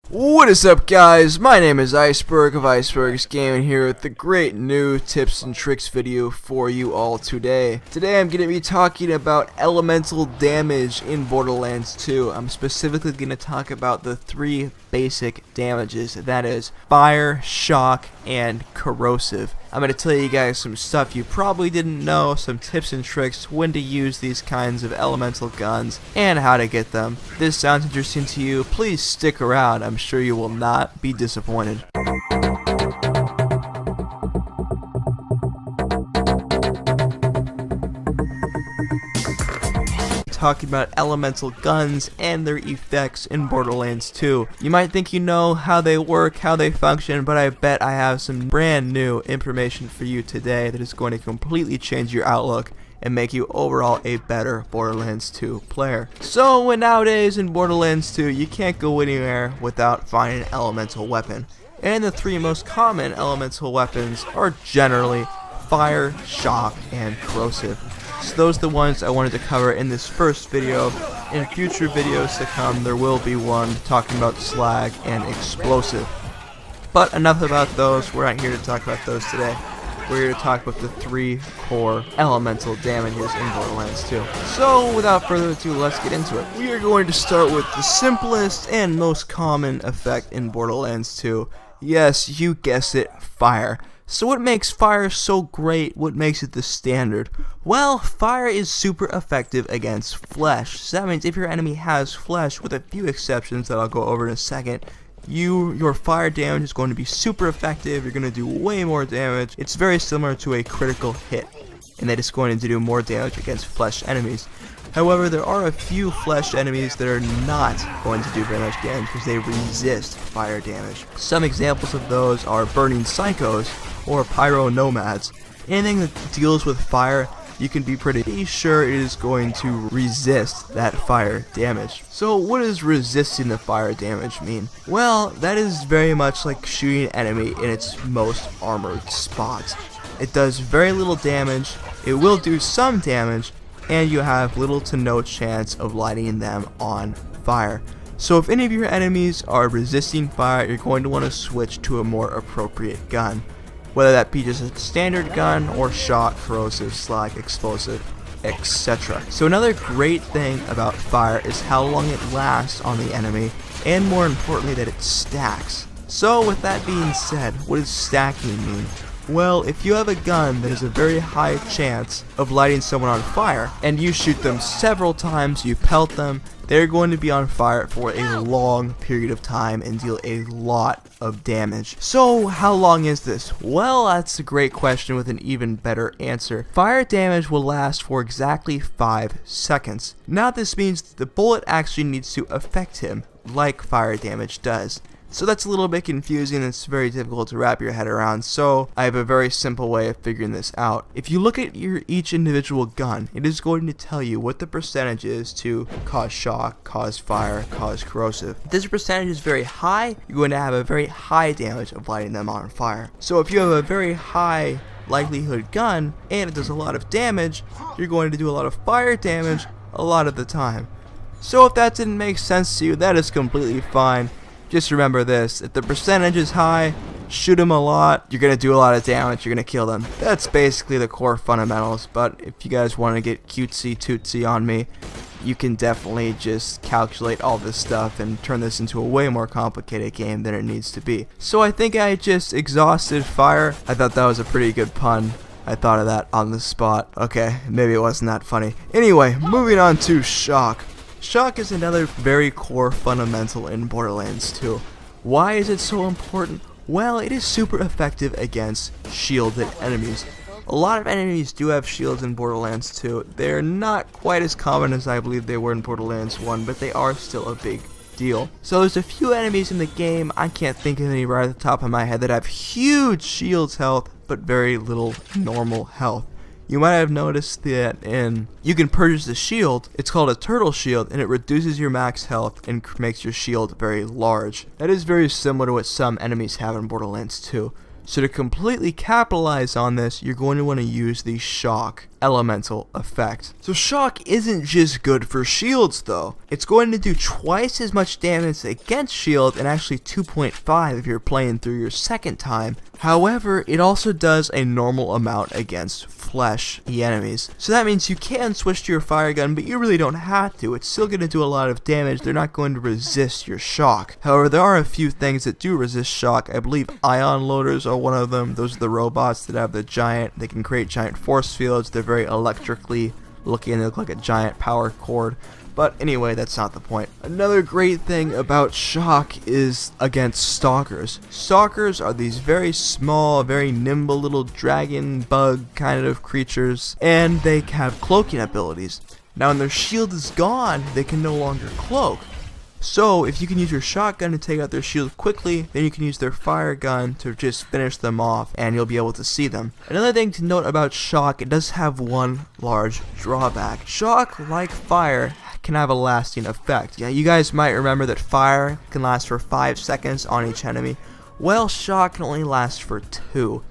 What is up, guys? My name is Iceberg of Iceberg's Gaming here with the great new tips and tricks video for you all today. Today I'm going to be talking about elemental damage in Borderlands 2. I'm specifically going to talk about the three basic damages, that is fire, shock, and corrosive. I'm going to tell you guys some stuff you probably didn't know, some tips and tricks when to use these kinds of elemental guns, and how to get them. If this sounds interesting to you, please stick around. I'm sure you will not be disappointed. Talking about elemental guns and their effects in Borderlands 2. You might think you know how they work, how they function, but I bet I have some brand new information for you today that is going to completely change your outlook and make you overall a better Borderlands 2 player. So nowadays in Borderlands 2, you can't go anywhere without finding an elemental weapon. And the three most common elemental weapons are generally fire, shock, and corrosive. So those are the ones I wanted to cover in this first video. In future videos to come, there will be one talking about slag and explosive. But enough about those. We're not here to talk about those today. We're here to talk about the three core elemental damages in Borderlands 2. So without further ado, let's get into it. We are going to start with the simplest and most common effect in Borderlands 2. Yes, you guessed it, fire. So what makes fire so great? What makes it the standard? Well, fire is super effective against flesh. So that means if your enemy has flesh, with a few exceptions that I'll go over in a second, your fire damage is going to be super effective. You're going to do way more damage. It's very similar to a critical hit, and that is going to do more damage against flesh enemies. However, there are a few flesh enemies that are not going to do very much damage because they resist fire damage. Some examples of those are burning psychos or pyro nomads. Anything that deals with fire, you can be pretty sure it is going to resist that fire damage. So what does resisting the fire damage mean? Well, that is very much like shooting an enemy in its most armored spot. It does very little damage, it will do some damage, and you have little to no chance of lighting them on fire. So if any of your enemies are resisting fire, you're going to want to switch to a more appropriate gun. Whether that be just a standard gun or shock, corrosive, slag, explosive, etc. So another great thing about fire is how long it lasts on the enemy, and more importantly that it stacks. So with that being said, what does stacking mean? Well, if you have a gun that has a very high chance of lighting someone on fire, and you shoot them several times, you pelt them, they're going to be on fire for a long period of time and deal a lot of damage. So how long is this? Well, that's a great question with an even better answer. Fire damage will last for exactly 5 seconds. Now this means that the bullet actually needs to affect him, like fire damage does. So that's a little bit confusing, it's very difficult to wrap your head around, so I have a very simple way of figuring this out. If you look at each individual gun, it is going to tell you what the percentage is to cause shock, cause fire, cause corrosive. If this percentage is very high, you're going to have a very high damage of lighting them on fire. So if you have a very high likelihood gun, and it does a lot of damage, you're going to do a lot of fire damage a lot of the time. So if that didn't make sense to you, that is completely fine. Just remember this, if the percentage is high, shoot them a lot, you're going to do a lot of damage, you're going to kill them. That's basically the core fundamentals, but if you guys want to get cutesy tootsy on me, you can definitely just calculate all this stuff and turn this into a way more complicated game than it needs to be. So I think I just exhausted fire. I thought that was a pretty good pun. I thought of that on the spot. Okay, maybe it wasn't that funny. Anyway, moving on to shock. Shock is another very core fundamental in Borderlands 2. Why is it so important? Well, it is super effective against shielded enemies. A lot of enemies do have shields in Borderlands 2. They're not quite as common as I believe they were in Borderlands 1, but they are still a big deal. So there's a few enemies in the game, I can't think of any right at the top of my head, that have huge shields health, but very little normal health. You might have noticed that you can purchase a shield, it's called a turtle shield, and it reduces your max health and makes your shield very large. That is very similar to what some enemies have in Borderlands 2. So to completely capitalize on this, you're going to want to use the shock. elemental effect. So shock isn't just good for shields though. It's going to do twice as much damage against shield and actually 2.5 if you're playing through your second time. However, it also does a normal amount against flesh enemies. So that means you can switch to your fire gun, but you really don't have to. It's still going to do a lot of damage. They're not going to resist your shock. However, there are a few things that do resist shock. I believe ion loaders are one of them. Those are the robots that have the giant, they can create giant force fields. They're very electrically looking. They look like a giant power cord. But anyway, that's not the point. Another great thing about shock is against stalkers. Stalkers are these very small, very nimble little dragon bug kind of creatures, and they have cloaking abilities. Now when their shield is gone, they can no longer cloak. So if you can use your shotgun to take out their shield quickly, then you can use their fire gun to just finish them off and you'll be able to see them. Another thing to note about shock, it does have one large drawback. Shock, like fire, can have a lasting effect. Yeah, you guys might remember that fire can last for 5 seconds on each enemy. Well, shock can only last for 2,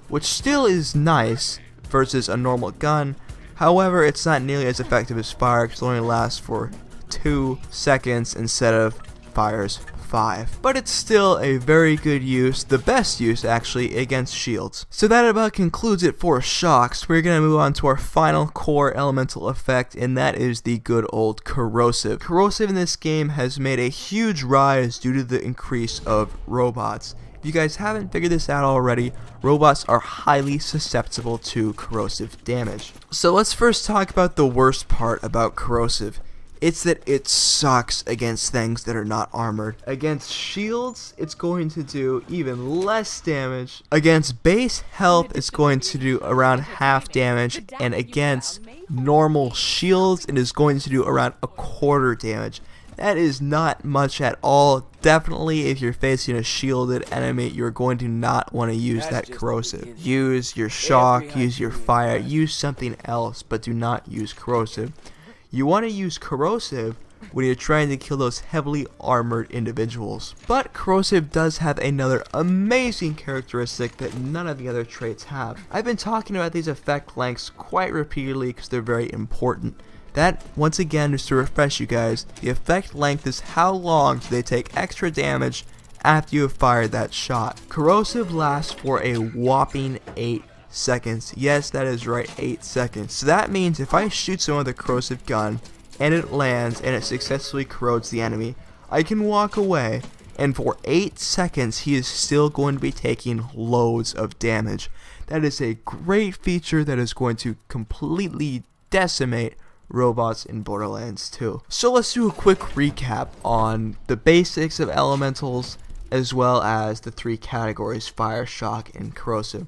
which still is nice versus a normal gun. However, it's not nearly as effective as fire because it only lasts for 2 seconds instead of fire's 5. But it's still a very good use, the best use actually, against shields. So that about concludes it for shocks. We're going to move on to our final core elemental effect, and that is the good old corrosive. Corrosive in this game has made a huge rise due to the increase of robots. If you guys haven't figured this out already, robots are highly susceptible to corrosive damage. So let's first talk about the worst part about corrosive. It's that it sucks against things that are not armored. Against shields, it's going to do even less damage. Against base health, it's going to do around half damage. And against normal shields, it is going to do around a quarter damage. That is not much at all. Definitely, if you're facing a shielded enemy, you're going to not want to use that corrosive. Use your shock, use your fire, use something else, but do not use corrosive. You want to use corrosive when you're trying to kill those heavily armored individuals. But corrosive does have another amazing characteristic that none of the other traits have. I've been talking about these effect lengths quite repeatedly because they're very important. That, once again, is to refresh you guys, the effect length is how long do they take extra damage after you have fired that shot. Corrosive lasts for a whopping 8 seconds. Yes, that is right, 8 seconds. So that means if I shoot someone with a corrosive gun and it lands and it successfully corrodes the enemy, I can walk away and for 8 seconds he is still going to be taking loads of damage. That is a great feature that is going to completely decimate robots in Borderlands 2. So let's do a quick recap on the basics of elementals as well as the 3 categories: fire, shock, and corrosive.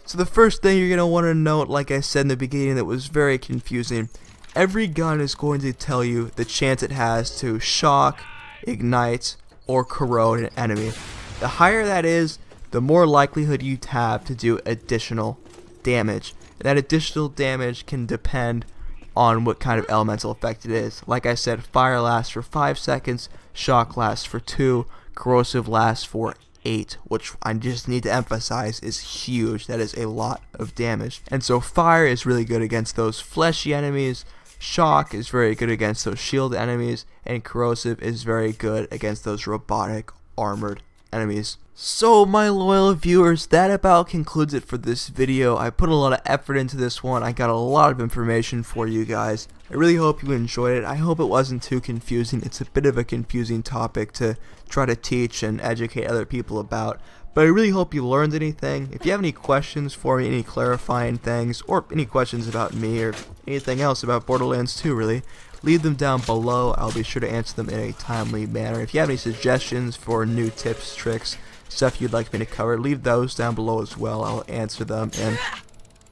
So the first thing you're going to want to note, like I said in the beginning, that was very confusing, every gun is going to tell you the chance it has to shock, ignite, or corrode an enemy. The higher that is, the more likelihood you have to do additional damage. And that additional damage can depend on what kind of elemental effect it is. Like I said, fire lasts for 5 seconds, shock lasts for 2, corrosive lasts for 8, which I just need to emphasize is huge. That is a lot of damage. And so fire is really good against those fleshy enemies, shock is very good against those shield enemies, and corrosive is very good against those robotic armored enemies. So my loyal viewers, that about concludes it for this video. I put a lot of effort into this one. I got a lot of information for you guys. I really hope you enjoyed it. I hope it wasn't too confusing. It's a bit of a confusing topic to try to teach and educate other people about. But I really hope you learned anything. If you have any questions for me, any clarifying things, or any questions about me or anything else about Borderlands 2 really, leave them down below. I'll be sure to answer them in a timely manner. If you have any suggestions for new tips, tricks, stuff you'd like me to cover, leave those down below as well. I'll answer them and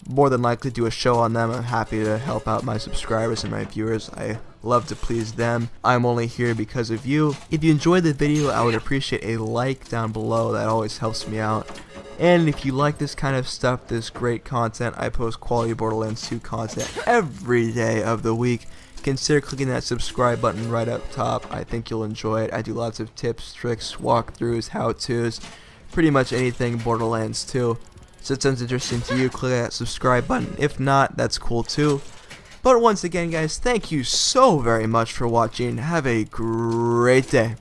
more than likely do a show on them. I'm happy to help out my subscribers and my viewers. I love to please them. I'm only here because of you. If you enjoyed the video, I would appreciate a like down below. That always helps me out. And if you like this kind of stuff, this great content, I post quality Borderlands 2 content every day of the week. Consider clicking that subscribe button right up top. I think you'll enjoy it. I do lots of tips, tricks, walkthroughs, how-tos, pretty much anything Borderlands 2. So if it sounds interesting to you, click that subscribe button. If not, that's cool too. But once again, guys, thank you so very much for watching. Have a great day.